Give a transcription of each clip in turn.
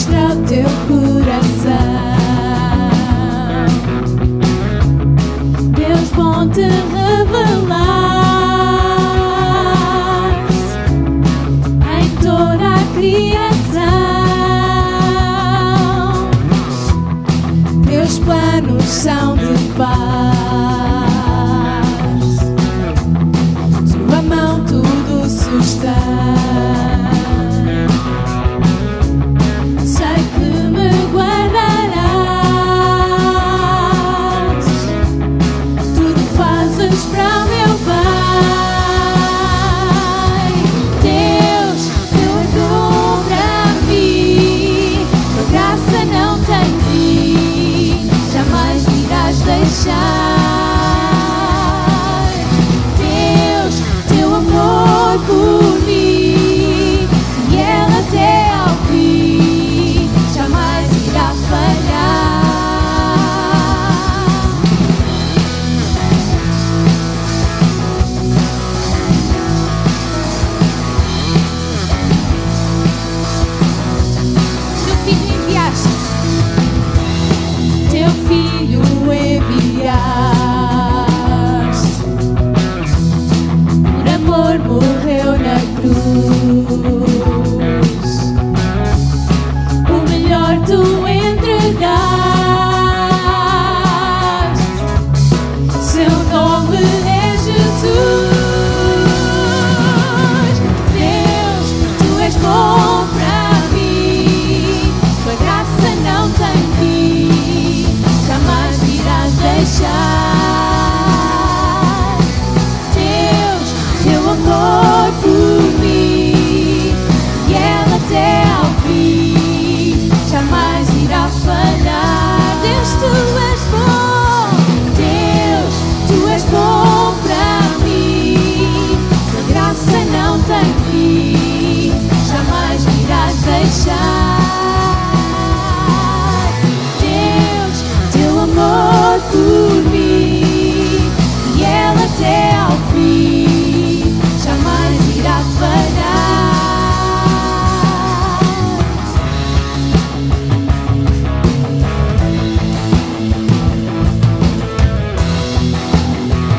mostra o teu coração. Deus bom te revelar em toda a criação. Teus planos são de paz, tua mão tudo sustém. Sei que me guardarás, tudo fazes para o meu bem. Deus, teu amor para mim, tua graça não tem fim, jamais me irás deixar. Deus, teu amor por mim, fiel até ao fim, jamais irá falhar. Teu filho enviaste, teu filho enviaste, por amor morreu na cruz, o melhor tu entregaste, seu nome é Jesus. Deus, tu és bom para mim, tua graça não tem fim, jamais me irás deixar. Deus, teu amor por mim, fiel até ao fim, jamais irá falhar. Deus, tu és bom. Deus, tu és bom para mim, tua graça não tem fim, jamais me irás deixar. Deus, teu amor por mim, fiel até ao fim, jamais irá falhar.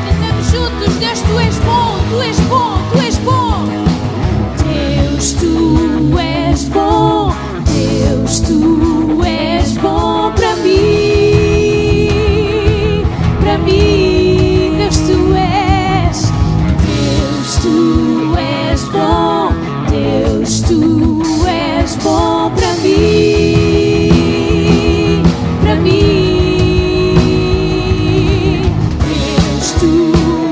Cantamos juntos. Deus, tu és bom, tu és bom, tu és bom. Deus, tu és bom. Deus, tu és bom para mim, para mim. Deus, tu és. Deus, tu és bom. Deus, tu és bom para mim, para mim. Deus, tu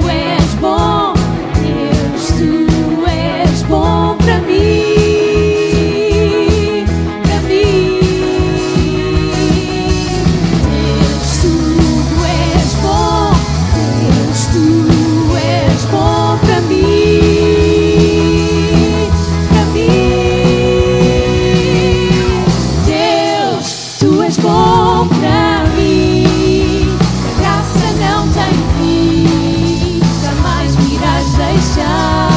és bom. Deus, tu és bom para mim, para mim. Deus, tu és bom. Deus, tu és bom para mim, para mim. Deus, tu és bom para mim, a graça não tem fim, jamais me irás deixar.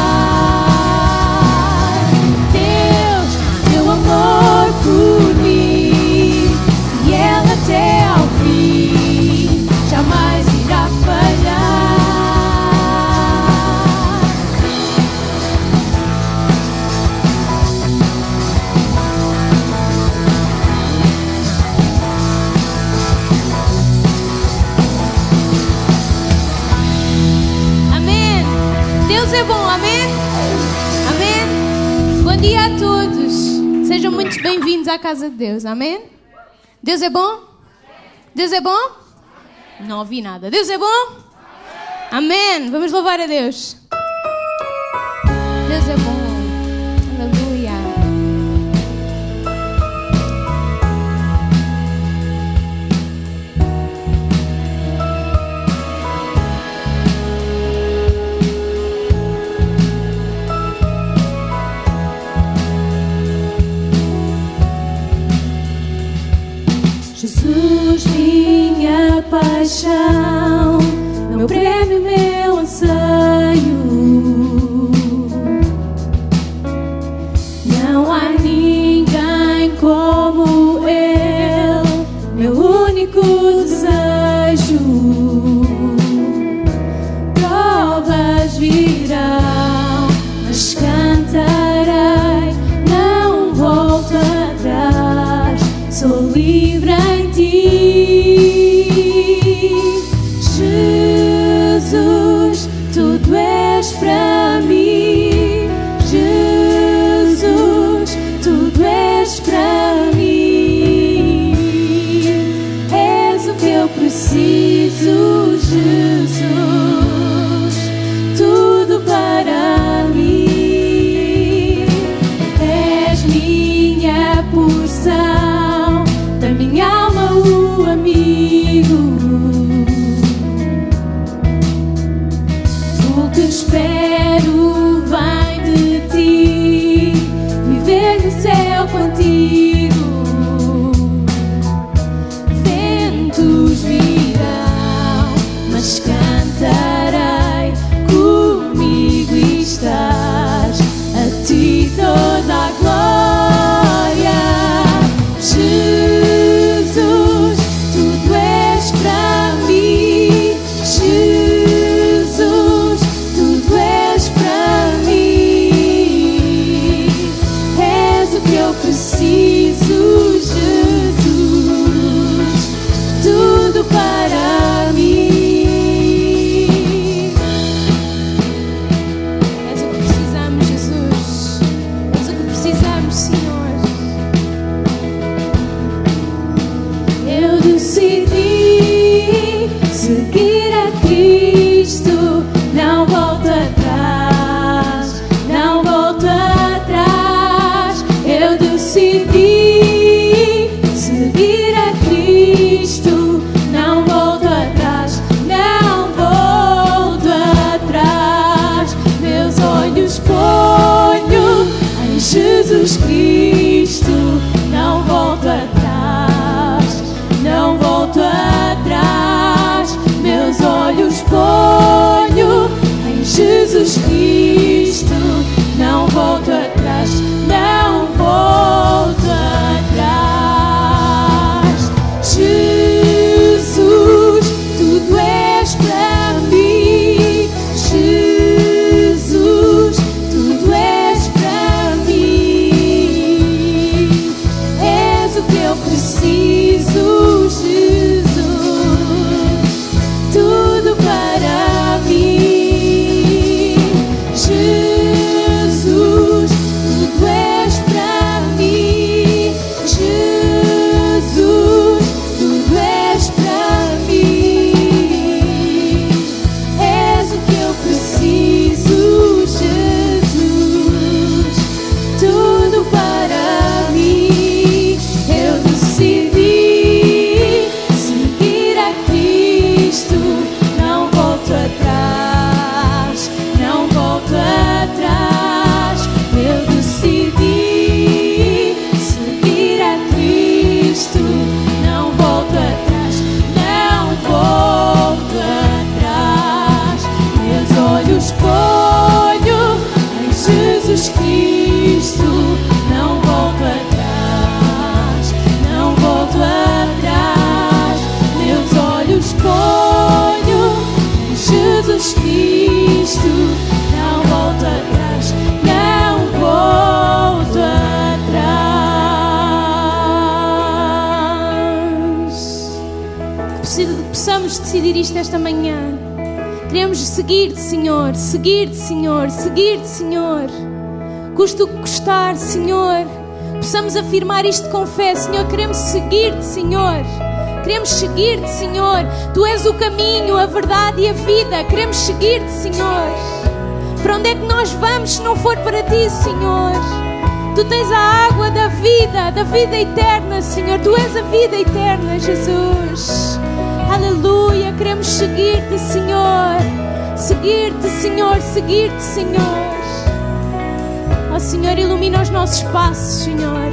Deus, teu amor por mim, fiel até ao fim, jamais irá falhar. Amém. Deus é bom, amém? Amém? Bom dia a todos. Sejam muito bem-vindos à casa de Deus, amém? Deus é bom? Deus é bom? Não ouvi nada. Deus é bom? Amém. Vamos louvar a Deus. Deus é bom. Aleluia. Jesus, minha paixão, meu prêmio, meu anseio. Não há ninguém como livre em ti. Jesus, tudo és para mim. Jesus, tudo és para mim. És o que eu preciso, Jesus. Tudo para mim. És minha porção, da minha alma o amigo. O que espero vem de ti, viver no céu contigo. Ventos virão, mas cantarei, comigo estás, a ti toda a glória. Jesus, tudo és para mim. Jesus, tudo és para mim. És o que eu preciso, Jesus. Tudo para mim. És o que precisamos, Jesus. És o que precisamos, Senhor. Eu decidi seguir a Cristo, não volto atrás, não volto atrás. Eu decidi seguir a Cristo, não volto atrás, não volto atrás. Meus olhos ponho em Jesus Cristo, não volto atrás, não volto atrás. Meus olhos ponho em Jesus Cristo, não volto atrás, não volto atrás. Jesus, tudo és para mim. Jesus, tudo és para mim. És o que eu preciso, Jesus. Tudo para mim. Jesus, tudo és para mim. Jesus, tudo és para mim. És o que eu preciso, Jesus. Tudo para mim. Eu decidi seguir a Cristo, não volto atrás, não volto atrás. Eu decidi seguir a Cristo, não volto atrás, não volto atrás. Meus olhos ponho em Jesus Cristo, não volto atrás, não volto atrás. Meus olhos ponho em Jesus Cristo, não volto atrás, não volto atrás. Possamos decidir isto esta manhã. Queremos seguir-te, Senhor, seguir-te, Senhor, seguir-te, Senhor. Custa o que custar, Senhor. Possamos afirmar isto com fé, Senhor. Queremos seguir-te, Senhor. Queremos seguir-te, Senhor. Tu és o caminho, a verdade e a vida. Queremos seguir-te, Senhor. Para onde é que nós vamos se não for para ti, Senhor? Tu tens a água da vida eterna, Senhor. Tu és a vida eterna, Jesus. Aleluia. Queremos seguir-te, Senhor. Seguir-te, Senhor. Seguir-te, Senhor. Ó Senhor, ilumina os nossos passos, Senhor.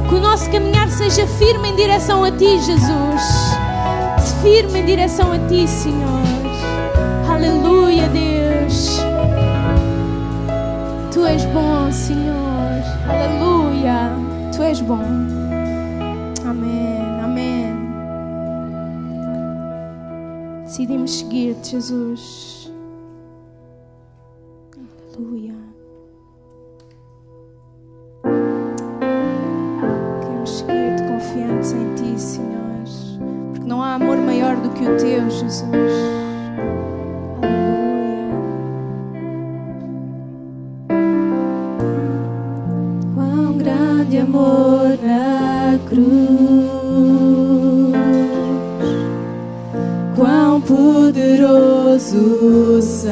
Que o nosso caminhar seja firme em direção a Ti, Jesus. Firme em direção a Ti, Senhor. Aleluia, Deus. Tu és bom, Senhor. Aleluia. Tu és bom. Amém, amém. Decidimos seguir-te, Jesus. Aleluia. Queremos seguir-te confiantes em Ti. maior do que o teu, Jesus. Aleluia. Quão grande amor na cruz, quão poderoso sangue,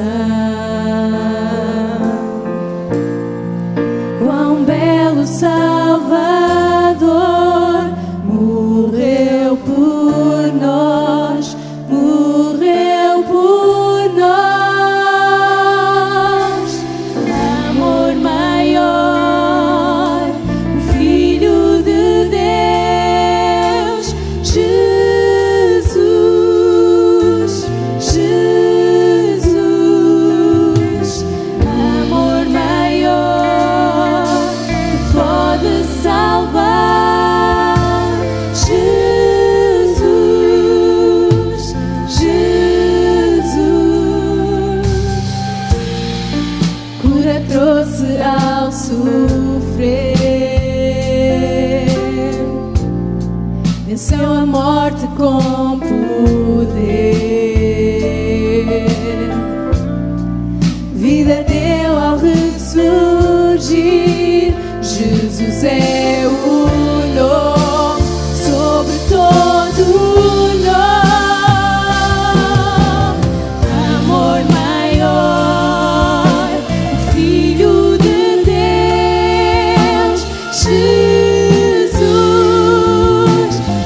quão belo Salvador, morreu por nós, morreu por nós. Amor maior, o Filho de Deus, Jesus, Jesus. Amor maior que pode salvar, Jesus, Jesus. Cura trouxe ao sofrer, venceu a morte com poder, vida deu ao ressurgir. Jesus é o nome sobre todo nome. Amor maior, o Filho de Deus, Jesus,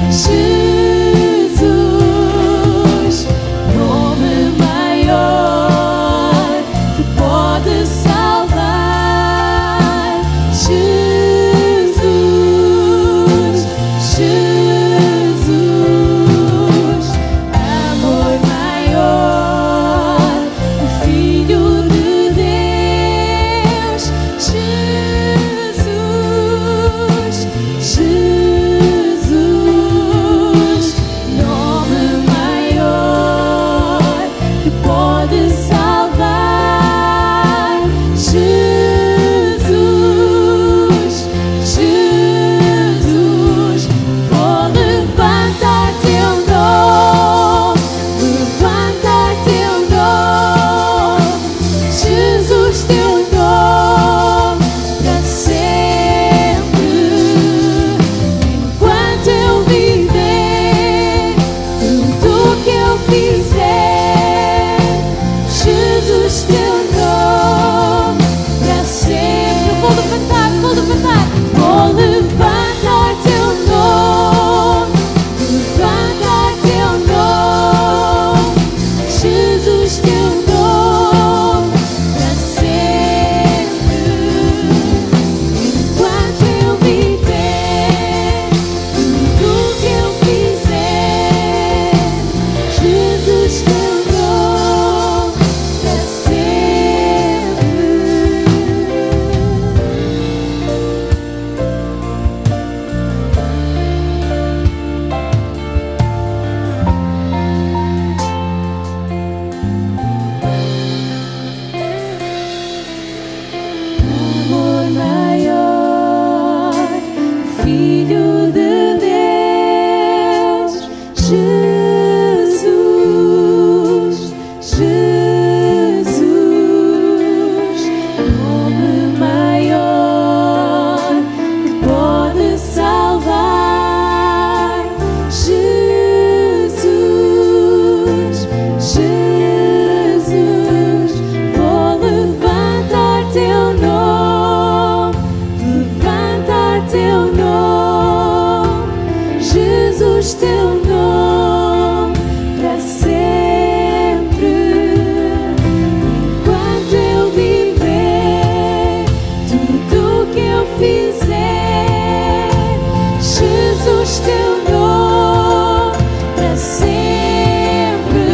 Jesus. Nome maior que pode salvar, Jesus, Jesus. Amor maior, o Filho de Deus, Jesus, Jesus. Nome maior que pode salvar, Jesus, Jesus. Vou levantar teu nome, levantar teu nome, Jesus, teu nome para sempre. Enquanto eu viver, tudo que eu fizer, Jesus, teu nome para sempre. Vou levantar, vou levantar, vou levantar teu nome, levantar teu nome, Jesus, teu nome para sempre. Enquanto eu viver, tudo que eu fizer, Jesus, teu nome para sempre. Amor maior, Filho de Deus, Jesus, Jesus. Nome maior que pode salvar, Jesus, Jesus. Vou levantar teu nome, levantar teu nome, Jesus, teu nome para sempre. Enquanto eu viver, tudo que eu fizer, Jesus, teu nome para sempre.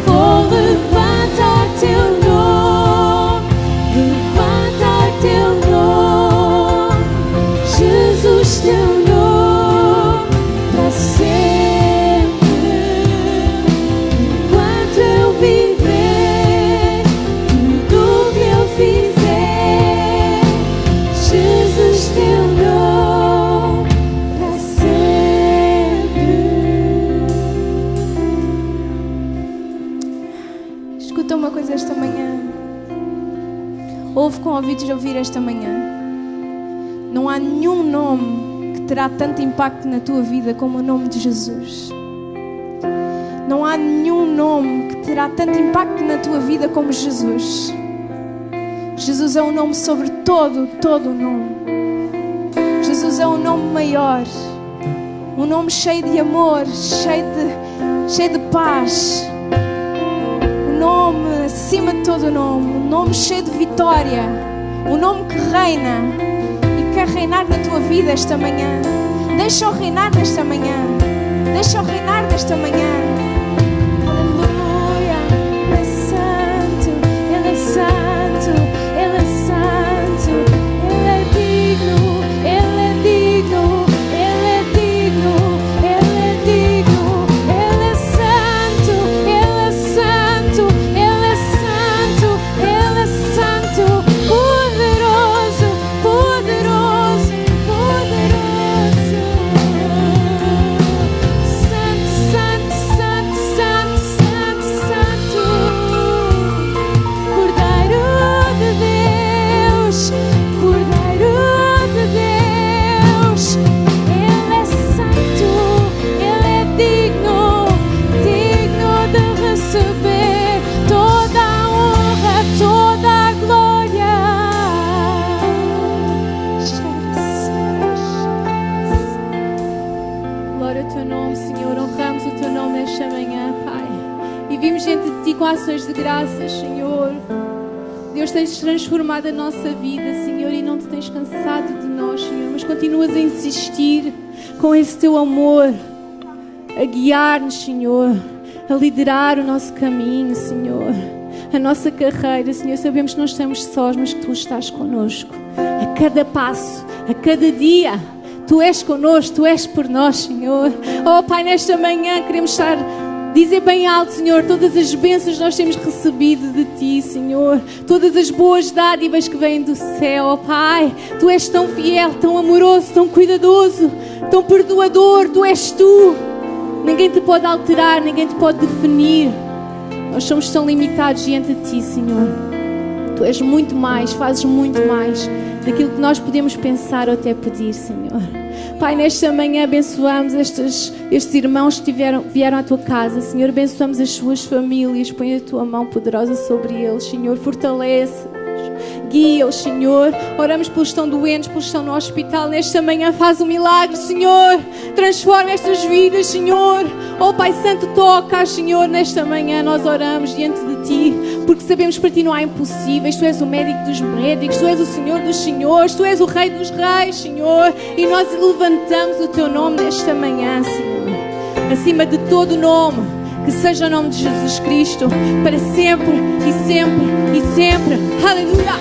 Vou levantar teu nome, levantar teu nome, Jesus, teu nome para sempre. convites a ouvir esta manhã. Não há nenhum nome que terá tanto impacto na tua vida como o nome de Jesus. Não há nenhum nome que terá tanto impacto na tua vida como Jesus. Jesus é um nome sobre todo o nome. Jesus é um nome maior. Um nome cheio de amor, cheio de paz. Um nome acima de todo o nome. Um nome cheio de vitória. Um nome que reina e quer reinar na tua vida esta manhã. Deixa-o reinar nesta manhã. Deixa-o reinar nesta manhã. Aleluia. Ele é santo. Ele é santo. Ele é santo. Ele é digno. Ele é digno. Ele é digno. Ele é digno. Ele é santo. Ele é santo. Ele é santo. Ele é santo. Poderoso. Poderoso. Poderoso. Santo, santo, santo, santo, santo, santo. Cordeiro de Deus. Cordeiro de Deus. Ele é santo. Ele é digno. Digno de receber toda a honra, toda a glória. Glória ao teu nome, Senhor. Honramos o teu nome nesta manhã, Pai. E vimos diante de ti com ações de graças, Senhor. Deus, tens transformado a nossa vida, Senhor, e não te tens cansado de nós, Senhor, mas continuas a insistir com esse teu amor, a guiar-nos, Senhor, a liderar o nosso caminho, Senhor, a nossa carreira, Senhor. Sabemos que não estamos sós, mas que Tu estás connosco a cada passo, a cada dia. Tu és connosco, Tu és por nós, Senhor. Oh, Pai, nesta manhã queremos dizer bem alto, Senhor, todas as bênçãos que nós temos recebido de Ti, Senhor. Todas as boas dádivas que vêm do céu, oh Pai. Tu és tão fiel, tão amoroso, tão cuidadoso, tão perdoador. Tu és Tu. Ninguém Te pode alterar, ninguém Te pode definir. Nós somos tão limitados diante de Ti, Senhor. Tu és muito mais, fazes muito mais daquilo que nós podemos pensar ou até pedir, Senhor. Pai, nesta manhã abençoamos estes irmãos que vieram à Tua casa, Senhor. Abençoamos as suas famílias. Põe a Tua mão poderosa sobre eles, Senhor. Fortalece-os, guia-os, Senhor. Oramos pelos que estão doentes, pelos que estão no hospital. Nesta manhã faz um milagre, Senhor. Transforma estas vidas, Senhor. Oh, Pai Santo, toca, Senhor. Nesta manhã nós oramos diante de Ti, porque sabemos que para Ti não há impossíveis. Tu és o médico dos médicos, Tu és o Senhor dos senhores, Tu és o Rei dos reis, Senhor. E nós levantamos o Teu nome nesta manhã, Senhor. Acima de todo nome, que seja o nome de Jesus Cristo, para sempre e sempre e sempre. Aleluia!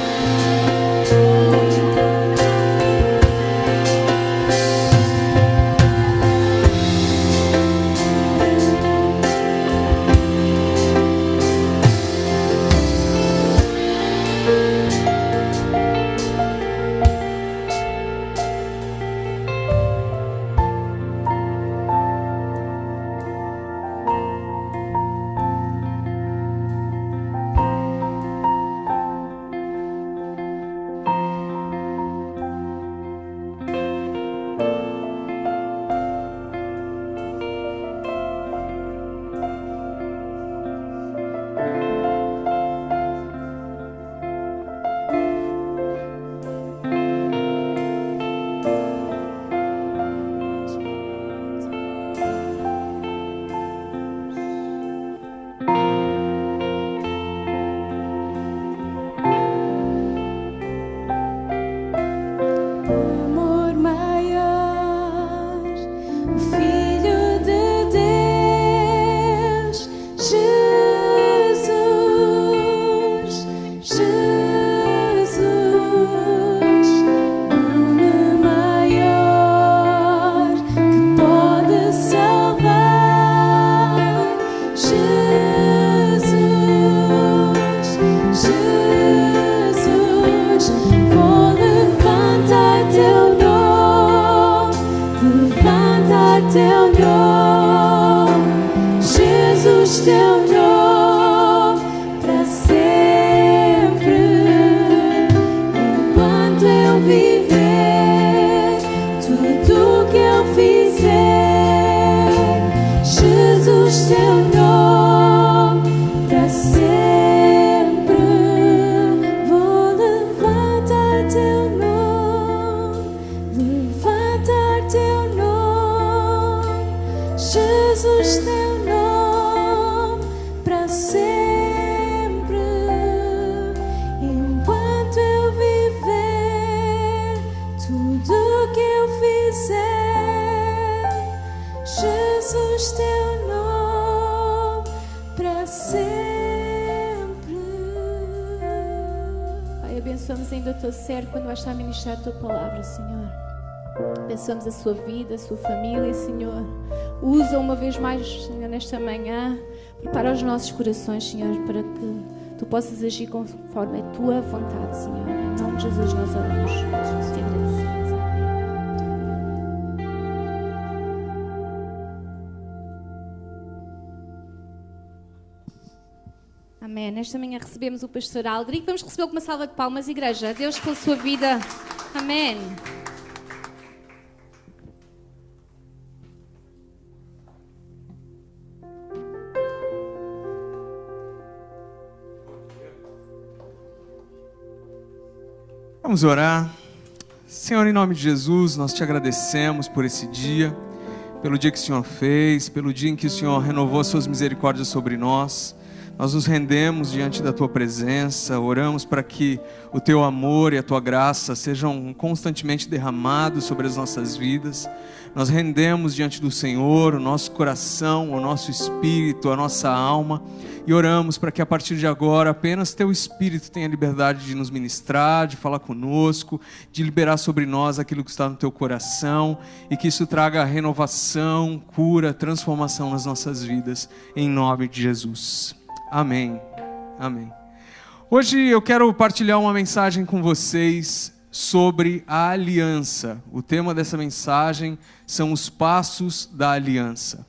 teu nome para sempre. Vou levantar teu nome, levantar teu nome, Jesus, teu nome para sempre. Enquanto eu viver, tudo que eu fizer, Jesus, teu nome para sempre. Pai, abençoamos ainda o teu ser quando vais estar a ministrar a tua palavra, Senhor. Abençoamos a sua vida, a sua família, Senhor. Usa uma vez mais, Senhor, nesta manhã. Prepara os nossos corações, Senhor, para que tu possas agir conforme a tua vontade, Senhor. Em nome de Jesus nós oramos. Te agradecemos. Amém. Nesta manhã recebemos o pastor Aldric. Vamos recebê-lo com uma salva de palmas, igreja. Deus pela sua vida. Amém. Vamos orar. Senhor, em nome de Jesus, nós te agradecemos por esse dia, pelo dia que o Senhor fez, pelo dia em que o Senhor renovou as suas misericórdias sobre nós. Nós nos rendemos diante da tua presença, oramos para que o teu amor e a tua graça sejam constantemente derramados sobre as nossas vidas. Nós rendemos diante do Senhor o nosso coração, o nosso espírito, a nossa alma, e oramos para que a partir de agora apenas teu Espírito tenha liberdade de nos ministrar, de falar conosco, de liberar sobre nós aquilo que está no teu coração, e que isso traga renovação, cura, transformação nas nossas vidas, em nome de Jesus. Amém. Amém. Hoje eu quero partilhar uma mensagem com vocês sobre a aliança. O tema dessa mensagem são os passos da aliança.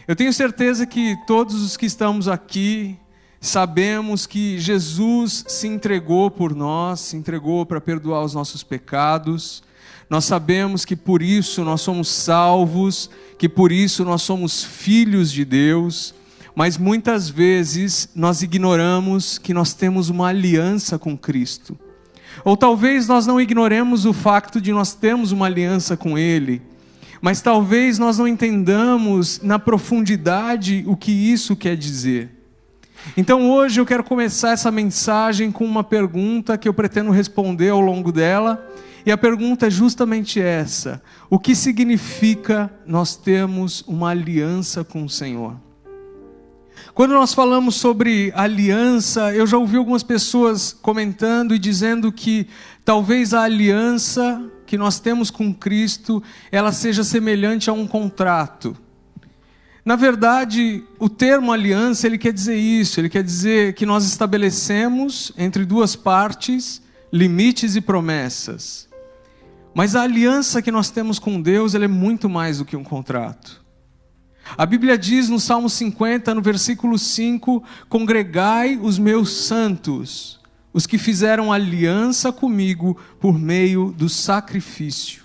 Eu tenho certeza que todos os que estamos aqui sabemos que Jesus se entregou por nós, se entregou para perdoar os nossos pecados. Nós sabemos que por isso nós somos salvos, que por isso nós somos filhos de Deus. Mas muitas vezes nós ignoramos que nós temos uma aliança com Cristo. Ou talvez nós não ignoremos o fato de nós termos uma aliança com Ele, mas talvez nós não entendamos na profundidade o que isso quer dizer. Então hoje eu quero começar essa mensagem com uma pergunta que eu pretendo responder ao longo dela, e a pergunta é justamente essa: o que significa nós termos uma aliança com o Senhor? Quando nós falamos sobre aliança, eu já ouvi algumas pessoas comentando e dizendo que talvez a aliança que nós temos com Cristo, ela seja semelhante a um contrato. Na verdade, o termo aliança, ele quer dizer isso, ele quer dizer que nós estabelecemos entre duas partes limites e promessas. Mas a aliança que nós temos com Deus, ela é muito mais do que um contrato. A Bíblia diz no Salmo 50, no versículo 5, congregai os meus santos, os que fizeram aliança comigo por meio do sacrifício.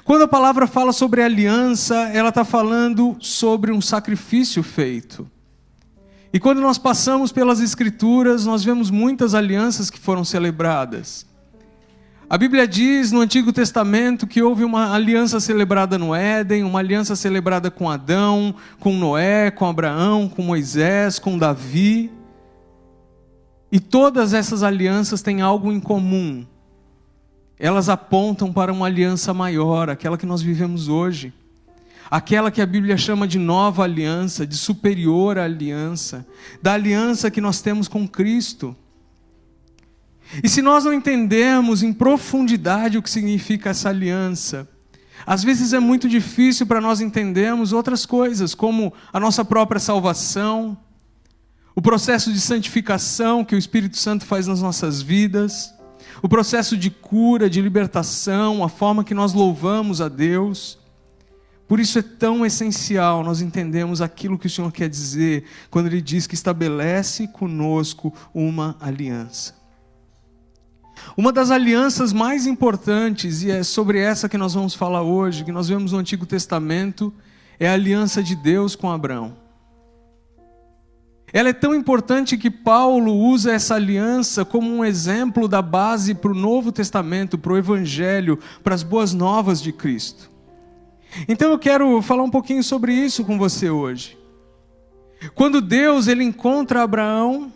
Quando a palavra fala sobre aliança, ela está falando sobre um sacrifício feito. E quando nós passamos pelas Escrituras, nós vemos muitas alianças que foram celebradas. A Bíblia diz no Antigo Testamento que houve uma aliança celebrada no Éden, uma aliança celebrada com Adão, com Noé, com Abraão, com Moisés, com Davi. E todas essas alianças têm algo em comum. Elas apontam para uma aliança maior, aquela que nós vivemos hoje. Aquela que a Bíblia chama de nova aliança, de superior aliança, da aliança que nós temos com Cristo. E se nós não entendermos em profundidade o que significa essa aliança, às vezes é muito difícil para nós entendermos outras coisas, como a nossa própria salvação, o processo de santificação que o Espírito Santo faz nas nossas vidas, o processo de cura, de libertação, a forma que nós louvamos a Deus. Por isso é tão essencial nós entendermos aquilo que o Senhor quer dizer quando Ele diz que estabelece conosco uma aliança. Uma das alianças mais importantes, e é sobre essa que nós vamos falar hoje, que nós vemos no Antigo Testamento, é a aliança de Deus com Abraão. Ela é tão importante que Paulo usa essa aliança como um exemplo da base para o Novo Testamento, para o Evangelho, para as boas novas de Cristo. Então eu quero falar um pouquinho sobre isso com você hoje. Quando Deus ele encontra Abraão,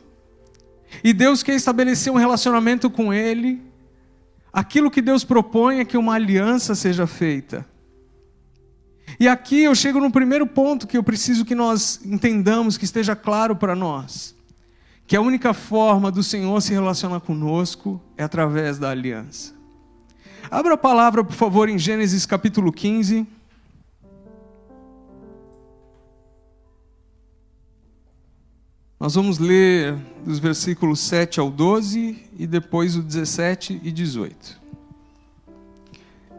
e Deus quer estabelecer um relacionamento com ele, aquilo que Deus propõe é que uma aliança seja feita. E aqui eu chego no primeiro ponto que eu preciso que nós entendamos, que esteja claro para nós. Que a única forma do Senhor se relacionar conosco é através da aliança. Abra a palavra, por favor, em Gênesis capítulo 15. Nós vamos ler dos versículos 7 ao 12 e depois o 17 e 18.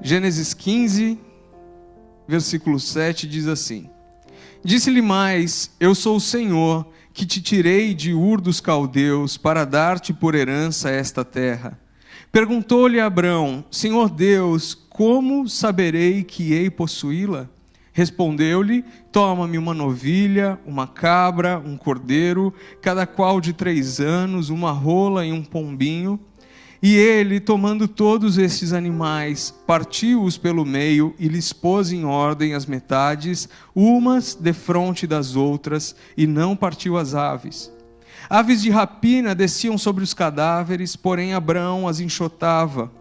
Gênesis 15, versículo 7 diz assim: Disse-lhe mais: Eu sou o Senhor, que te tirei de Ur dos Caldeus para dar-te por herança esta terra. Perguntou-lhe Abrão: Senhor Deus, como saberei que hei possuí-la? Respondeu-lhe: Toma-me uma novilha, uma cabra, um cordeiro, cada qual de 3 anos, uma rola e um pombinho. E ele, tomando todos estes animais, partiu-os pelo meio e lhes pôs em ordem as metades, umas defronte das outras, e não partiu as aves. Aves de rapina desciam sobre os cadáveres, porém Abrão as enxotava.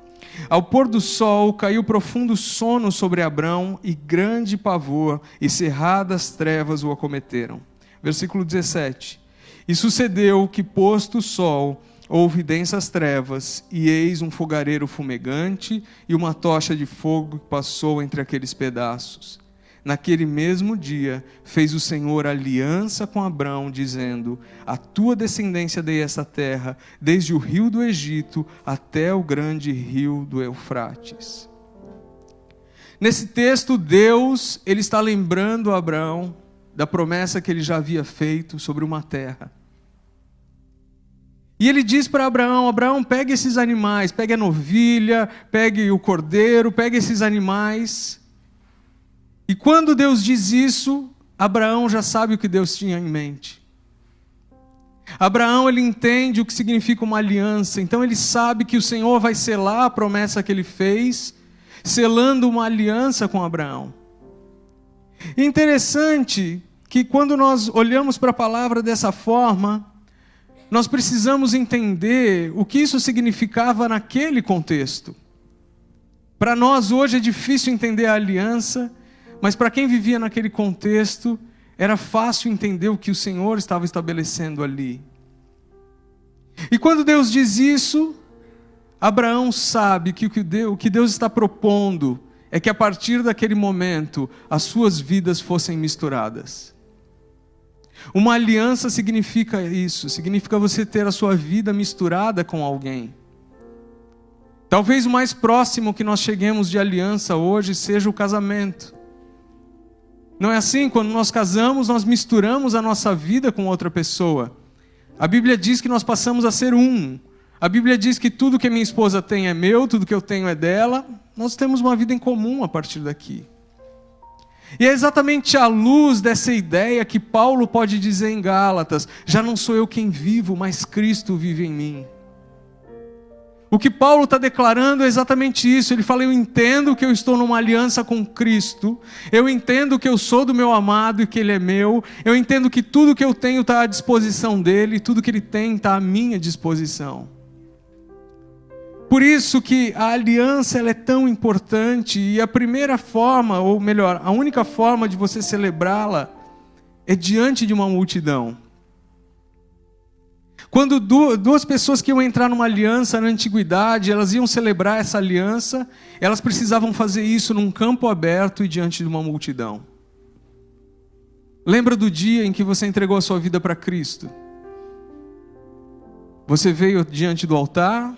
Ao pôr do sol caiu profundo sono sobre Abrão, e grande pavor e cerradas trevas o acometeram. Versículo 17. E sucedeu que, posto o sol, houve densas trevas, e eis um fogareiro fumegante e uma tocha de fogo que passou entre aqueles pedaços. Naquele mesmo dia fez o Senhor aliança com Abrão, dizendo: A tua descendência dei esta terra, desde o rio do Egito até o grande rio do Eufrates. Nesse texto, Deus ele está lembrando a Abrão da promessa que ele já havia feito sobre uma terra. E ele diz para Abraão: Abraão, pegue esses animais, pegue a novilha, pegue o cordeiro, pegue esses animais. E quando Deus diz isso, Abraão já sabe o que Deus tinha em mente. Abraão ele entende o que significa uma aliança, então ele sabe que o Senhor vai selar a promessa que ele fez, selando uma aliança com Abraão. E interessante que quando nós olhamos para a palavra dessa forma, nós precisamos entender o que isso significava naquele contexto. Para nós hoje é difícil entender a aliança, mas para quem vivia naquele contexto, era fácil entender o que o Senhor estava estabelecendo ali. E quando Deus diz isso, Abraão sabe que o que Deus está propondo é que a partir daquele momento, as suas vidas fossem misturadas. Uma aliança significa isso, significa você ter a sua vida misturada com alguém. Talvez o mais próximo que nós cheguemos de aliança hoje seja o casamento. Não é assim? Quando nós casamos, nós misturamos a nossa vida com outra pessoa. A Bíblia diz que nós passamos a ser um. A Bíblia diz que tudo que minha esposa tem é meu, tudo que eu tenho é dela. Nós temos uma vida em comum a partir daqui. E é exatamente à luz dessa ideia que Paulo pode dizer em Gálatas: já não sou eu quem vivo, mas Cristo vive em mim. O que Paulo está declarando é exatamente isso. Ele fala: eu entendo que eu estou numa aliança com Cristo, eu entendo que eu sou do meu amado e que Ele é meu, eu entendo que tudo que eu tenho está à disposição dEle, e tudo que Ele tem está à minha disposição. Por isso que a aliança ela é tão importante, e a primeira forma, ou melhor, a única forma de você celebrá-la é diante de uma multidão. Quando duas pessoas que iam entrar numa aliança na antiguidade, elas iam celebrar essa aliança, elas precisavam fazer isso num campo aberto e diante de uma multidão. Lembra do dia em que você entregou a sua vida para Cristo? Você veio diante do altar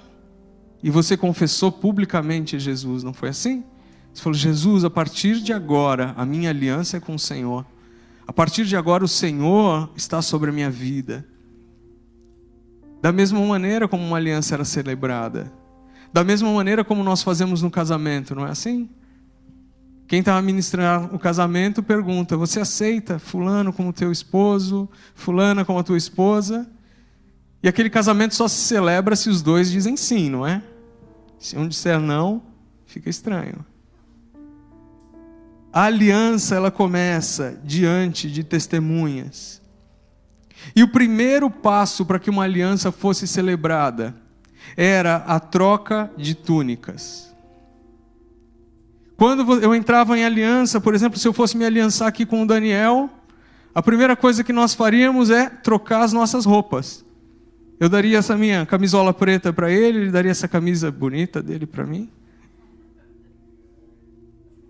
e você confessou publicamente a Jesus, não foi assim? Você falou: Jesus, a partir de agora, a minha aliança é com o Senhor. A partir de agora, o Senhor está sobre a minha vida. Da mesma maneira como uma aliança era celebrada. Da mesma maneira como nós fazemos no casamento, não é assim? Quem está a ministrar o casamento pergunta: você aceita fulano como teu esposo, fulana como a tua esposa? E aquele casamento só se celebra se os dois dizem sim, não é? Se um disser não, fica estranho. A aliança, ela começa diante de testemunhas. E o primeiro passo para que uma aliança fosse celebrada era a troca de túnicas. Quando eu entrava em aliança, por exemplo, se eu fosse me aliançar aqui com o Daniel, a primeira coisa que nós faríamos é trocar as nossas roupas. Eu daria essa minha camisola preta para ele daria essa camisa bonita dele para mim.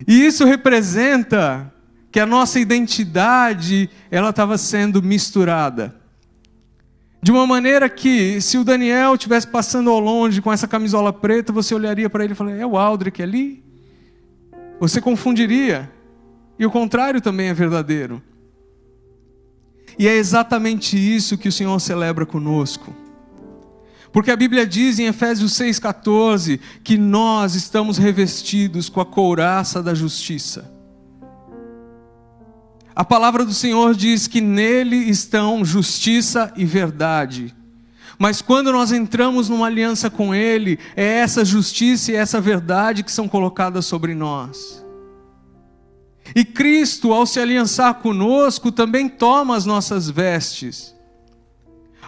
E isso representa que a nossa identidade, ela estava sendo misturada. De uma maneira que, se o Daniel estivesse passando ao longe com essa camisola preta, você olharia para ele e falaria: é o Aldrich ali? Você confundiria. E o contrário também é verdadeiro. E é exatamente isso que o Senhor celebra conosco. Porque a Bíblia diz em Efésios 6,14 que nós estamos revestidos com a couraça da justiça. A palavra do Senhor diz que nele estão justiça e verdade. Mas quando nós entramos numa aliança com Ele, é essa justiça e essa verdade que são colocadas sobre nós. E Cristo, ao se aliançar conosco, também toma as nossas vestes.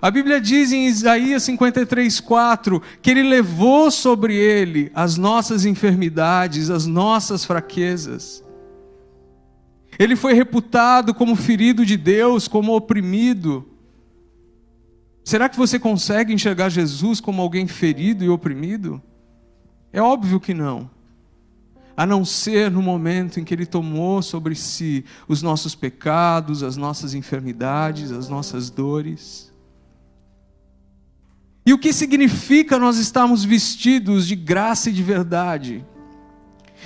A Bíblia diz em Isaías 53,4 que Ele levou sobre Ele as nossas enfermidades, as nossas fraquezas. Ele foi reputado como ferido de Deus, como oprimido. Será que você consegue enxergar Jesus como alguém ferido e oprimido? É óbvio que não. A não ser no momento em que Ele tomou sobre si os nossos pecados, as nossas enfermidades, as nossas dores. E o que significa nós estarmos vestidos de graça e de verdade?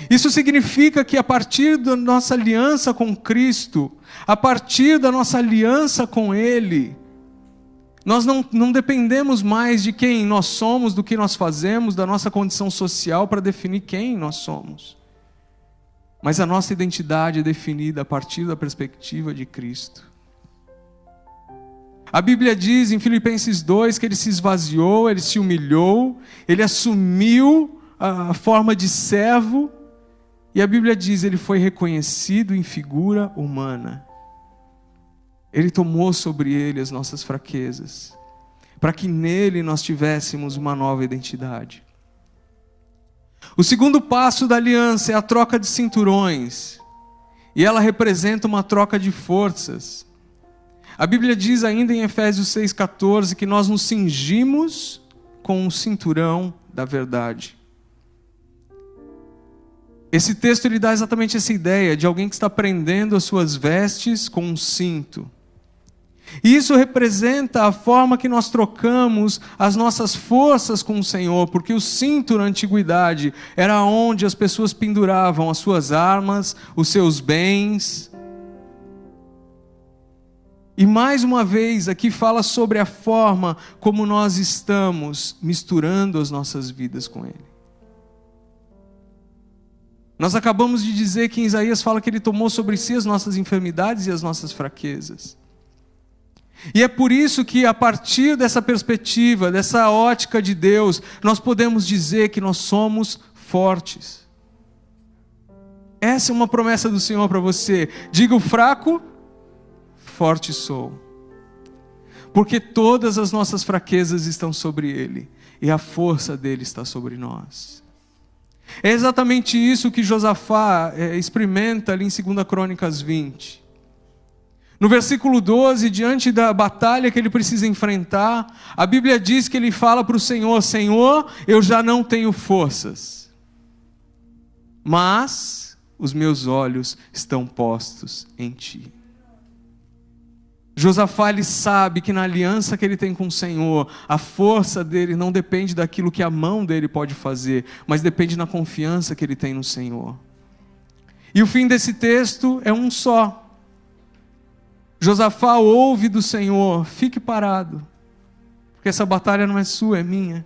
Isso significa que a partir da nossa aliança com Cristo, a partir da nossa aliança com Ele, nós não dependemos mais de quem nós somos, do que nós fazemos, da nossa condição social para definir quem nós somos. Mas a nossa identidade é definida a partir da perspectiva de Cristo. A Bíblia diz em Filipenses 2 que Ele se esvaziou, Ele se humilhou, Ele assumiu a forma de servo. E a Bíblia diz, Ele foi reconhecido em figura humana. Ele tomou sobre Ele as nossas fraquezas, para que nele nós tivéssemos uma nova identidade. O segundo passo da aliança é a troca de cinturões. E ela representa uma troca de forças. A Bíblia diz ainda em Efésios 6,14 que nós nos cingimos com o cinturão da verdade. Esse texto ele dá exatamente essa ideia de alguém que está prendendo as suas vestes com um cinto. E isso representa a forma que nós trocamos as nossas forças com o Senhor, porque o cinto na antiguidade era onde as pessoas penduravam as suas armas, os seus bens. E mais uma vez aqui fala sobre a forma como nós estamos misturando as nossas vidas com Ele. Nós acabamos de dizer que em Isaías fala que Ele tomou sobre si as nossas enfermidades e as nossas fraquezas. E é por isso que a partir dessa perspectiva, dessa ótica de Deus, nós podemos dizer que nós somos fortes. Essa é uma promessa do Senhor para você. Diga o fraco, forte sou. Porque todas as nossas fraquezas estão sobre Ele, e a força dele está sobre nós. É exatamente isso que Josafá experimenta ali em 2 Crônicas 20. No versículo 12, diante da batalha que ele precisa enfrentar, a Bíblia diz que ele fala para o Senhor: Senhor, eu já não tenho forças, mas os meus olhos estão postos em Ti. Josafá, ele sabe que na aliança que ele tem com o Senhor, a força dele não depende daquilo que a mão dele pode fazer, mas depende da confiança que ele tem no Senhor. E o fim desse texto é um só. Josafá ouve do Senhor: fique parado, porque essa batalha não é sua, é minha.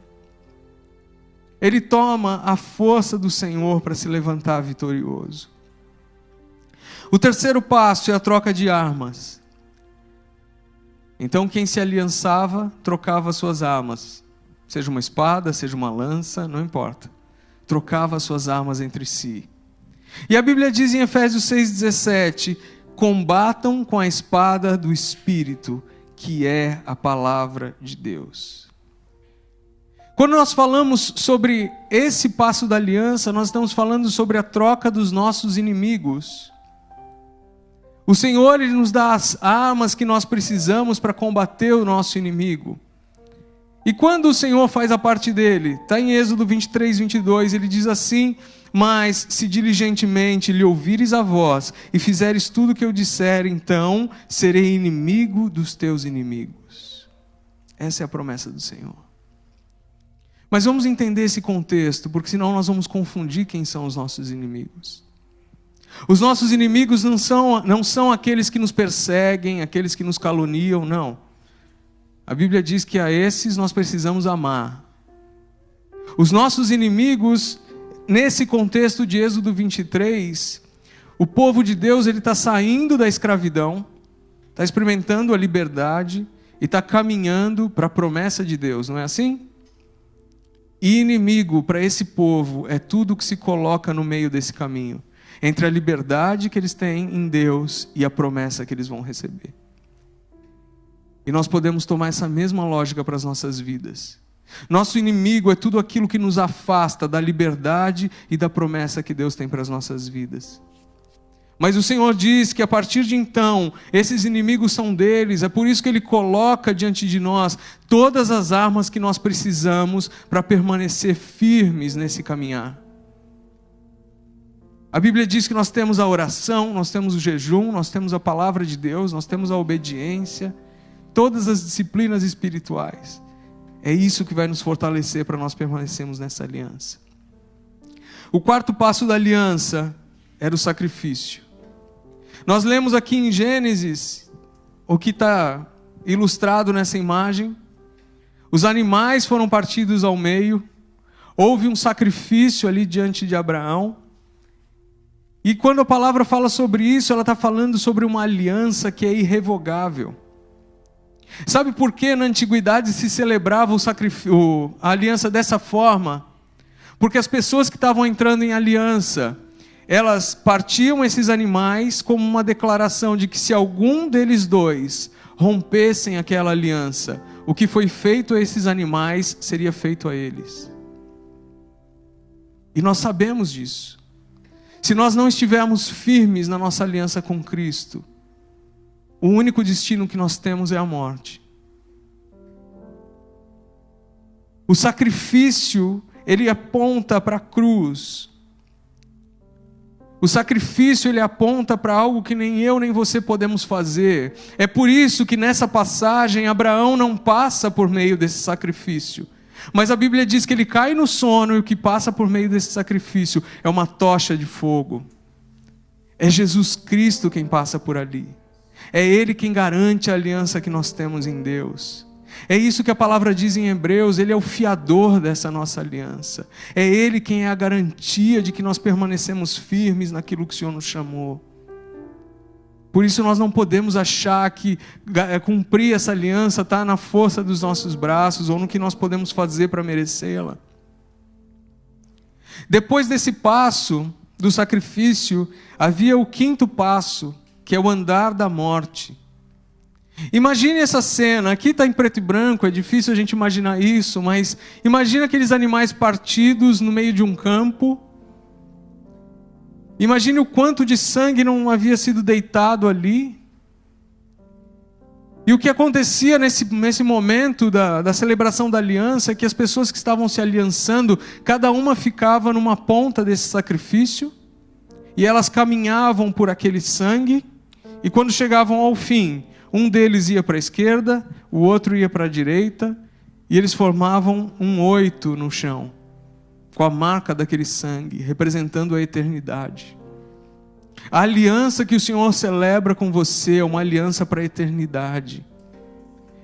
Ele toma a força do Senhor para se levantar vitorioso. O terceiro passo é a troca de armas. Então quem se aliançava, trocava suas armas. Seja uma espada, seja uma lança, não importa. Trocava suas armas entre si. E a Bíblia diz em Efésios 6,17, combatam com a espada do Espírito, que é a palavra de Deus. Quando nós falamos sobre esse passo da aliança, nós estamos falando sobre a troca dos nossos inimigos. O Senhor, Ele nos dá as armas que nós precisamos para combater o nosso inimigo. E quando o Senhor faz a parte dele, está em Êxodo 23, 22, Ele diz assim, mas se diligentemente lhe ouvires a voz e fizeres tudo o que eu disser, então serei inimigo dos teus inimigos. Essa é a promessa do Senhor. Mas vamos entender esse contexto, porque senão nós vamos confundir quem são os nossos inimigos. Os nossos inimigos não são aqueles que nos perseguem, aqueles que nos caluniam, não. A Bíblia diz que a esses nós precisamos amar. Os nossos inimigos, nesse contexto de Êxodo 23, o povo de Deus está saindo da escravidão, está experimentando a liberdade e está caminhando para a promessa de Deus, não é assim? E inimigo para esse povo é tudo que se coloca no meio desse caminho, entre a liberdade que eles têm em Deus e a promessa que eles vão receber. E nós podemos tomar essa mesma lógica para as nossas vidas. Nosso inimigo é tudo aquilo que nos afasta da liberdade e da promessa que Deus tem para as nossas vidas. Mas o Senhor diz que a partir de então, esses inimigos são deles, é por isso que Ele coloca diante de nós todas as armas que nós precisamos para permanecer firmes nesse caminhar. A Bíblia diz que nós temos a oração, nós temos o jejum, nós temos a palavra de Deus, nós temos a obediência, todas as disciplinas espirituais. É isso que vai nos fortalecer para nós permanecermos nessa aliança. O quarto passo da aliança era o sacrifício. Nós lemos aqui em Gênesis, o que está ilustrado nessa imagem. Os animais foram partidos ao meio, houve um sacrifício ali diante de Abraão. E quando a palavra fala sobre isso, ela está falando sobre uma aliança que é irrevogável. Sabe por que na antiguidade se celebrava a aliança dessa forma? Porque as pessoas que estavam entrando em aliança, elas partiam esses animais como uma declaração de que se algum deles dois rompessem aquela aliança, o que foi feito a esses animais seria feito a eles. E nós sabemos disso. Se nós não estivermos firmes na nossa aliança com Cristo, o único destino que nós temos é a morte. O sacrifício, ele aponta para a cruz. O sacrifício, ele aponta para algo que nem eu nem você podemos fazer. É por isso que nessa passagem Abraão não passa por meio desse sacrifício. Mas a Bíblia diz que ele cai no sono e o que passa por meio desse sacrifício é uma tocha de fogo. É Jesus Cristo quem passa por ali. É Ele quem garante a aliança que nós temos em Deus. É isso que a palavra diz em Hebreus, Ele é o fiador dessa nossa aliança. É Ele quem é a garantia de que nós permanecemos firmes naquilo que o Senhor nos chamou. Por isso nós não podemos achar que cumprir essa aliança está na força dos nossos braços ou no que nós podemos fazer para merecê-la. Depois desse passo do sacrifício, havia o quinto passo, que é o andar da morte. Imagine essa cena, aqui está em preto e branco, é difícil a gente imaginar isso, mas imagine aqueles animais partidos no meio de um campo. Imagine o quanto de sangue não havia sido deitado ali. E o que acontecia nesse momento da celebração da aliança é que as pessoas que estavam se aliançando, cada uma ficava numa ponta desse sacrifício, e elas caminhavam por aquele sangue, e quando chegavam ao fim, um deles ia para a esquerda, o outro ia para a direita, e eles formavam um 8 no chão, com a marca daquele sangue, representando a eternidade. A aliança que o Senhor celebra com você é uma aliança para a eternidade.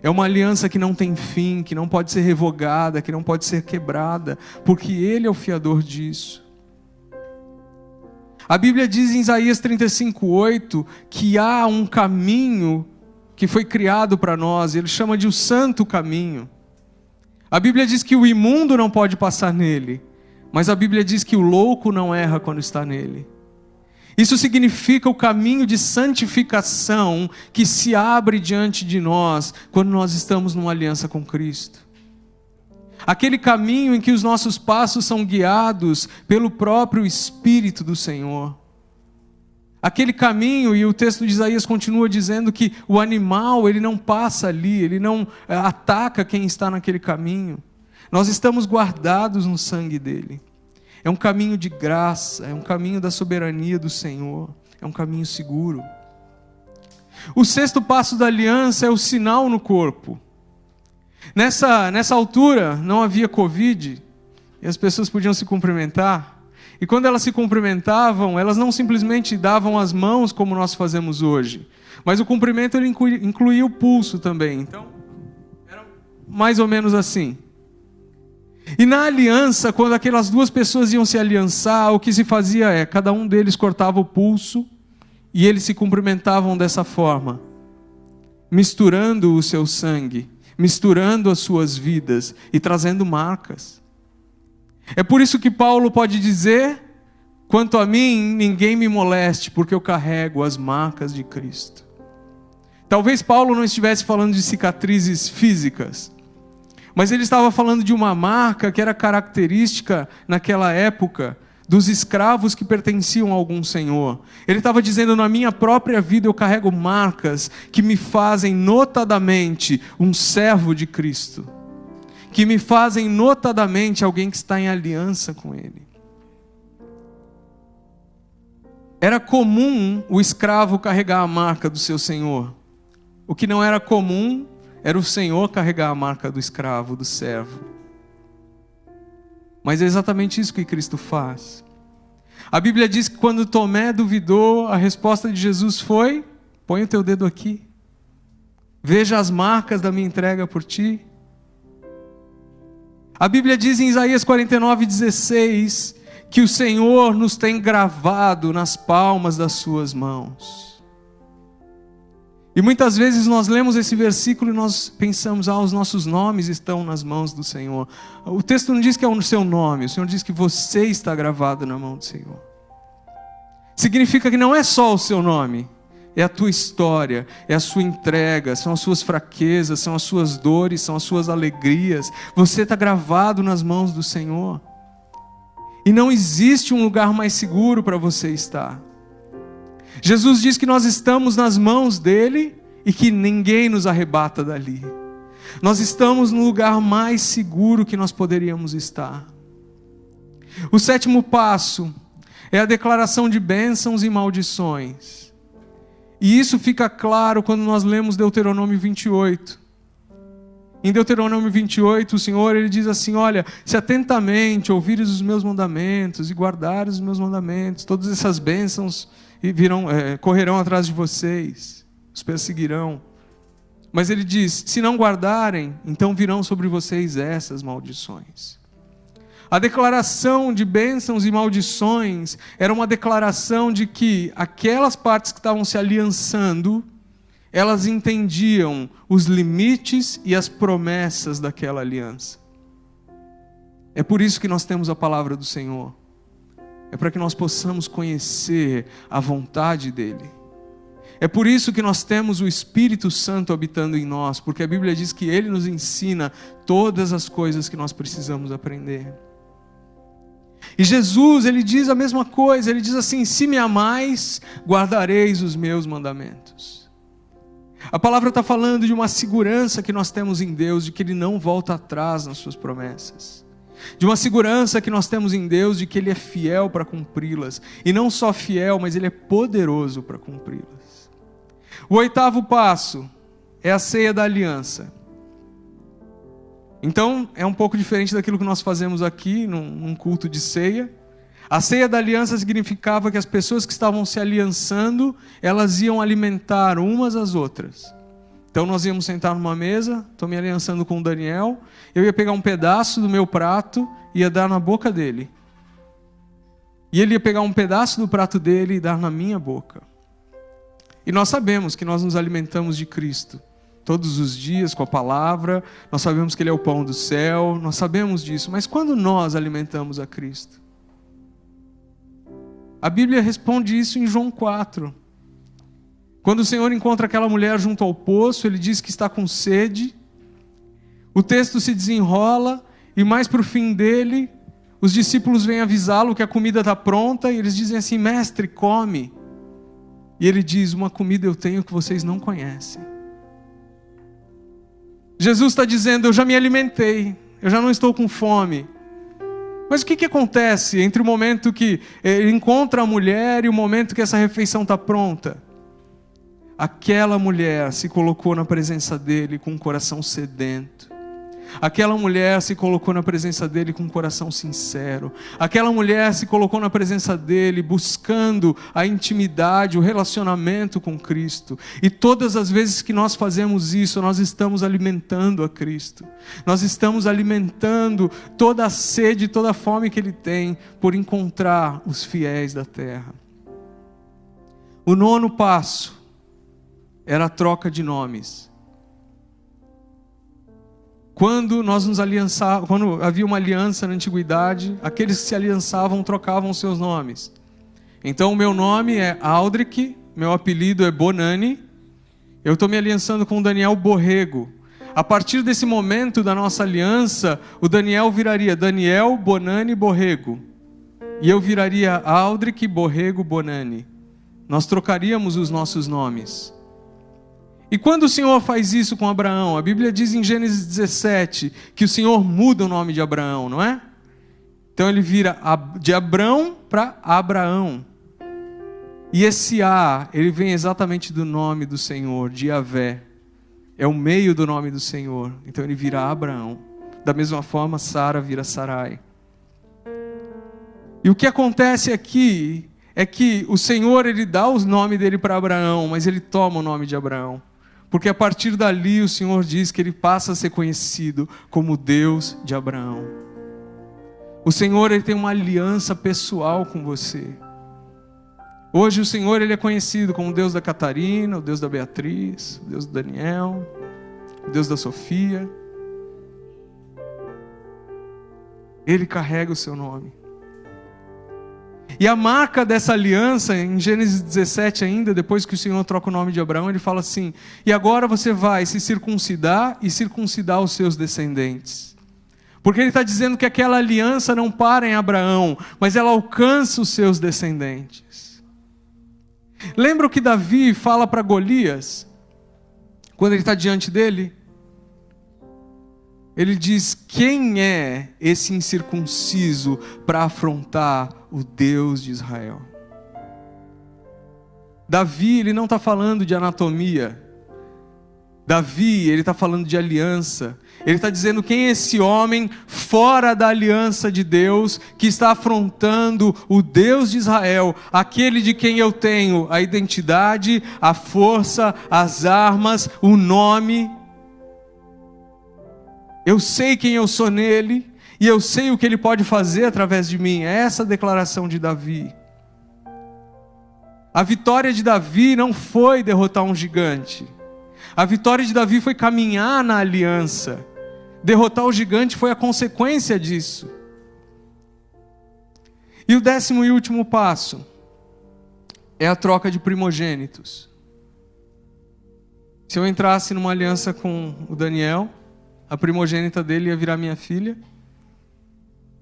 É uma aliança que não tem fim, que não pode ser revogada, que não pode ser quebrada, porque Ele é o fiador disso. A Bíblia diz em Isaías 35:8 que há um caminho que foi criado para nós, ele chama de o santo caminho. A Bíblia diz que o imundo não pode passar nele, mas a Bíblia diz que o louco não erra quando está nele. Isso significa o caminho de santificação que se abre diante de nós quando nós estamos numa aliança com Cristo. Aquele caminho em que os nossos passos são guiados pelo próprio Espírito do Senhor. Aquele caminho, e o texto de Isaías continua dizendo que o animal, ele não passa ali, ele não ataca quem está naquele caminho. Nós estamos guardados no sangue dele. É um caminho de graça, é um caminho da soberania do Senhor, é um caminho seguro. O sexto passo da aliança é o sinal no corpo. Nessa altura não havia Covid e as pessoas podiam se cumprimentar. E quando elas se cumprimentavam, elas não simplesmente davam as mãos como nós fazemos hoje, mas o cumprimento ele incluía o pulso também. Então, era mais ou menos assim. E na aliança, quando aquelas duas pessoas iam se aliançar, o que se fazia é, cada um deles cortava o pulso e eles se cumprimentavam dessa forma, misturando o seu sangue, misturando as suas vidas e trazendo marcas. É por isso que Paulo pode dizer: quanto a mim, ninguém me moleste, porque eu carrego as marcas de Cristo. Talvez Paulo não estivesse falando de cicatrizes físicas, mas ele estava falando de uma marca que era característica naquela época dos escravos que pertenciam a algum senhor. Ele estava dizendo: na minha própria vida eu carrego marcas que me fazem notadamente um servo de Cristo, que me fazem notadamente alguém que está em aliança com Ele. Era comum o escravo carregar a marca do seu senhor. O que não era comum era o senhor carregar a marca do escravo, do servo. Mas é exatamente isso que Cristo faz. A Bíblia diz que quando Tomé duvidou, a resposta de Jesus foi: põe o teu dedo aqui, veja as marcas da minha entrega por ti. A Bíblia diz em Isaías 49:16 que o Senhor nos tem gravado nas palmas das suas mãos. E muitas vezes nós lemos esse versículo e nós pensamos: os nossos nomes estão nas mãos do Senhor. O texto não diz que é o seu nome, o Senhor diz que você está gravado na mão do Senhor. Significa que não é só o seu nome, é a tua história, é a sua entrega, são as suas fraquezas, são as suas dores, são as suas alegrias. Você está gravado nas mãos do Senhor. E não existe um lugar mais seguro para você estar. Jesus diz que nós estamos nas mãos dele e que ninguém nos arrebata dali. Nós estamos no lugar mais seguro que nós poderíamos estar. O sétimo passo é a declaração de bênçãos e maldições. E isso fica claro quando nós lemos Deuteronômio 28. Em Deuteronômio 28, o Senhor ele diz assim: olha, se atentamente ouvires os meus mandamentos e guardares os meus mandamentos, todas essas bênçãos correrão atrás de vocês, os perseguirão. Mas ele diz: se não guardarem, então virão sobre vocês essas maldições. A declaração de bênçãos e maldições era uma declaração de que aquelas partes que estavam se aliançando, elas entendiam os limites e as promessas daquela aliança. É por isso que nós temos a palavra do Senhor. É para que nós possamos conhecer a vontade dEle. É por isso que nós temos o Espírito Santo habitando em nós, porque a Bíblia diz que Ele nos ensina todas as coisas que nós precisamos aprender. E Jesus, Ele diz a mesma coisa, Ele diz assim: se me amais, guardareis os meus mandamentos. A palavra está falando de uma segurança que nós temos em Deus, de que Ele não volta atrás nas suas promessas. De uma segurança que nós temos em Deus, de que Ele é fiel para cumpri-las. E não só fiel, mas Ele é poderoso para cumpri-las. O oitavo passo é a ceia da aliança. Então, é um pouco diferente daquilo que nós fazemos aqui, num culto de ceia. A ceia da aliança significava que as pessoas que estavam se aliançando, elas iam alimentar umas às outras. Então nós íamos sentar numa mesa, estou me aliançando com o Daniel, eu ia pegar um pedaço do meu prato e ia dar na boca dele. E ele ia pegar um pedaço do prato dele e dar na minha boca. E nós sabemos que nós nos alimentamos de Cristo todos os dias com a palavra, nós sabemos que Ele é o pão do céu, nós sabemos disso, mas quando nós alimentamos a Cristo? A Bíblia responde isso em João 4. Quando o Senhor encontra aquela mulher junto ao poço, Ele diz que está com sede, o texto se desenrola, e mais para o fim dele, os discípulos vêm avisá-lo que a comida está pronta, e eles dizem assim: mestre, come. E ele diz: uma comida eu tenho que vocês não conhecem. Jesus está dizendo: eu já me alimentei, eu já não estou com fome. Mas o que acontece entre o momento que ele encontra a mulher e o momento que essa refeição está pronta? Aquela mulher se colocou na presença dele com um coração sedento. Aquela mulher se colocou na presença dele com um coração sincero. Aquela mulher se colocou na presença dele buscando a intimidade, o relacionamento com Cristo. E todas as vezes que nós fazemos isso, nós estamos alimentando a Cristo. Nós estamos alimentando toda a sede, toda a fome que Ele tem por encontrar os fiéis da terra. O 9º passo era a troca de nomes. Quando havia uma aliança na antiguidade, aqueles que se aliançavam trocavam seus nomes. Então o meu nome é Aldrich, meu apelido é Bonani, eu estou me aliançando com o Daniel Borrego. A partir desse momento da nossa aliança, o Daniel viraria Daniel Bonani Borrego. E eu viraria Aldrich Borrego Bonani. Nós trocaríamos os nossos nomes. E quando o Senhor faz isso com Abraão, a Bíblia diz em Gênesis 17 que o Senhor muda o nome de Abraão, não é? Então ele vira de Abrão para Abraão. E esse A, ele vem exatamente do nome do Senhor, de Yahvé. É o meio do nome do Senhor. Então ele vira Abraão. Da mesma forma, Sara vira Sarai. E o que acontece aqui é que o Senhor, ele dá o nome dele para Abraão, mas ele toma o nome de Abraão. Porque a partir dali o Senhor diz que ele passa a ser conhecido como Deus de Abraão. O Senhor, ele tem uma aliança pessoal com você. Hoje o Senhor, ele é conhecido como o Deus da Catarina, o Deus da Beatriz, o Deus do Daniel, o Deus da Sofia. Ele carrega o seu nome. E a marca dessa aliança, em Gênesis 17 ainda, depois que o Senhor troca o nome de Abraão, ele fala assim: e agora você vai se circuncidar e circuncidar os seus descendentes. Porque ele está dizendo que aquela aliança não para em Abraão, mas ela alcança os seus descendentes. Lembra o que Davi fala para Golias, quando ele está diante dele? Ele diz: quem é esse incircunciso para afrontar o Deus de Israel? Davi, ele não está falando de anatomia. Davi, ele está falando de aliança. Ele está dizendo quem é esse homem fora da aliança de Deus, que está afrontando o Deus de Israel, aquele de quem eu tenho a identidade, a força, as armas, o nome. Eu sei quem eu sou nele, e eu sei o que ele pode fazer através de mim. É essa a declaração de Davi. A vitória de Davi não foi derrotar um gigante. A vitória de Davi foi caminhar na aliança. Derrotar o gigante foi a consequência disso. E o 10º e último passo é a troca de primogênitos. Se eu entrasse numa aliança com o Daniel, a primogênita dele ia virar minha filha,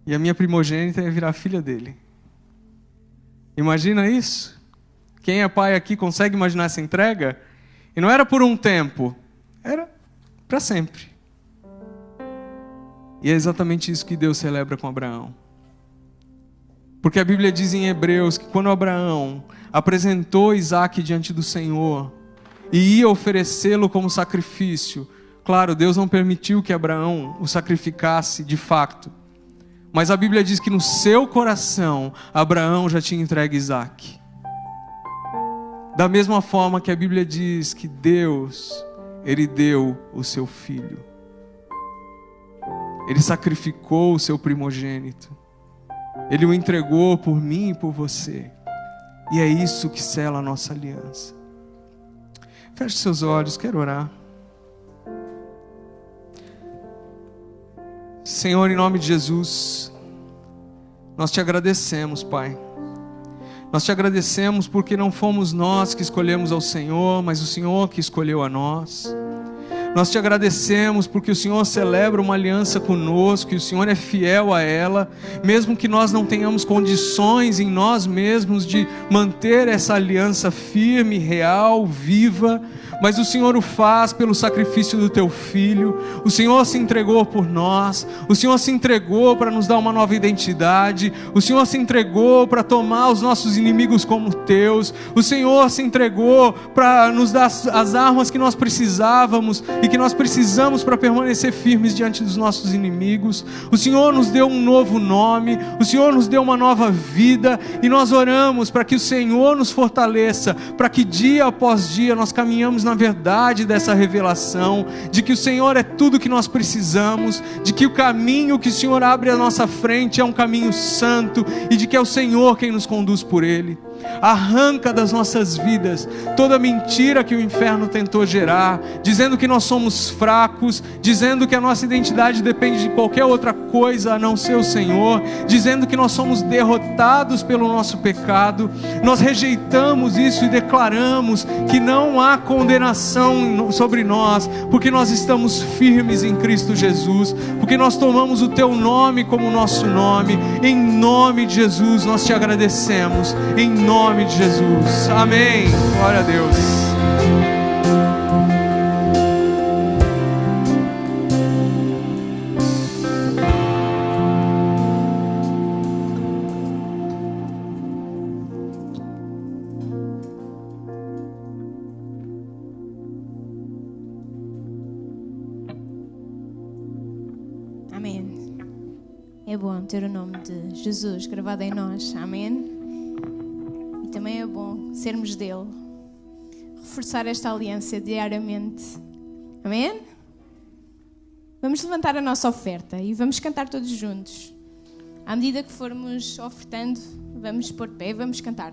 e a minha primogênita ia virar a filha dele. Imagina isso? Quem é pai aqui consegue imaginar essa entrega? E não era por um tempo, era para sempre. E é exatamente isso que Deus celebra com Abraão. Porque a Bíblia diz em Hebreus que quando Abraão apresentou Isaque diante do Senhor e ia oferecê-lo como sacrifício, claro, Deus não permitiu que Abraão o sacrificasse de fato. Mas a Bíblia diz que no seu coração, Abraão já tinha entregue Isaque. Da mesma forma que a Bíblia diz que Deus, Ele deu o seu filho. Ele sacrificou o seu primogênito. Ele o entregou por mim e por você. E é isso que sela a nossa aliança. Feche seus olhos, quero orar. Senhor, em nome de Jesus, nós te agradecemos, Pai. Nós te agradecemos porque não fomos nós que escolhemos ao Senhor, mas o Senhor que escolheu a nós. Nós te agradecemos porque o Senhor celebra uma aliança conosco e o Senhor é fiel a ela, mesmo que nós não tenhamos condições em nós mesmos de manter essa aliança firme, real, viva, mas o Senhor o faz pelo sacrifício do teu Filho. O Senhor se entregou por nós, o Senhor se entregou para nos dar uma nova identidade, o Senhor se entregou para tomar os nossos inimigos como teus, o Senhor se entregou para nos dar as armas que nós precisávamos e que nós precisamos para permanecer firmes diante dos nossos inimigos. O Senhor nos deu um novo nome, o Senhor nos deu uma nova vida, e nós oramos para que o Senhor nos fortaleça, para que dia após dia nós caminhamos na verdade dessa revelação, de que o Senhor é tudo que nós precisamos, de que o caminho que o Senhor abre à nossa frente é um caminho santo, e de que é o Senhor quem nos conduz por ele. Arranca das nossas vidas toda mentira que o inferno tentou gerar, dizendo que nós somos fracos, dizendo que a nossa identidade depende de qualquer outra coisa a não ser o Senhor, dizendo que nós somos derrotados pelo nosso pecado. Nós rejeitamos isso e declaramos que não há condenação sobre nós, porque nós estamos firmes em Cristo Jesus, porque nós tomamos o teu nome como nosso nome. Em nome de Jesus nós te agradecemos, em nome de Jesus, amém. Glória a Deus. Amém. É bom ter o nome de Jesus gravado em nós, amém. Também é bom sermos dele, reforçar esta aliança diariamente, amém? Vamos levantar a nossa oferta e vamos cantar todos juntos. À medida que formos ofertando, vamos pôr de pé e vamos cantar.